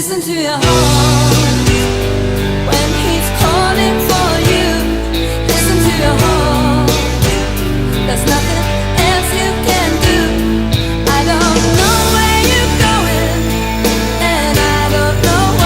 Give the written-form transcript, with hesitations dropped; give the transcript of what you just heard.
Listen to your heart when he's calling for you. Listen to your heart. That's not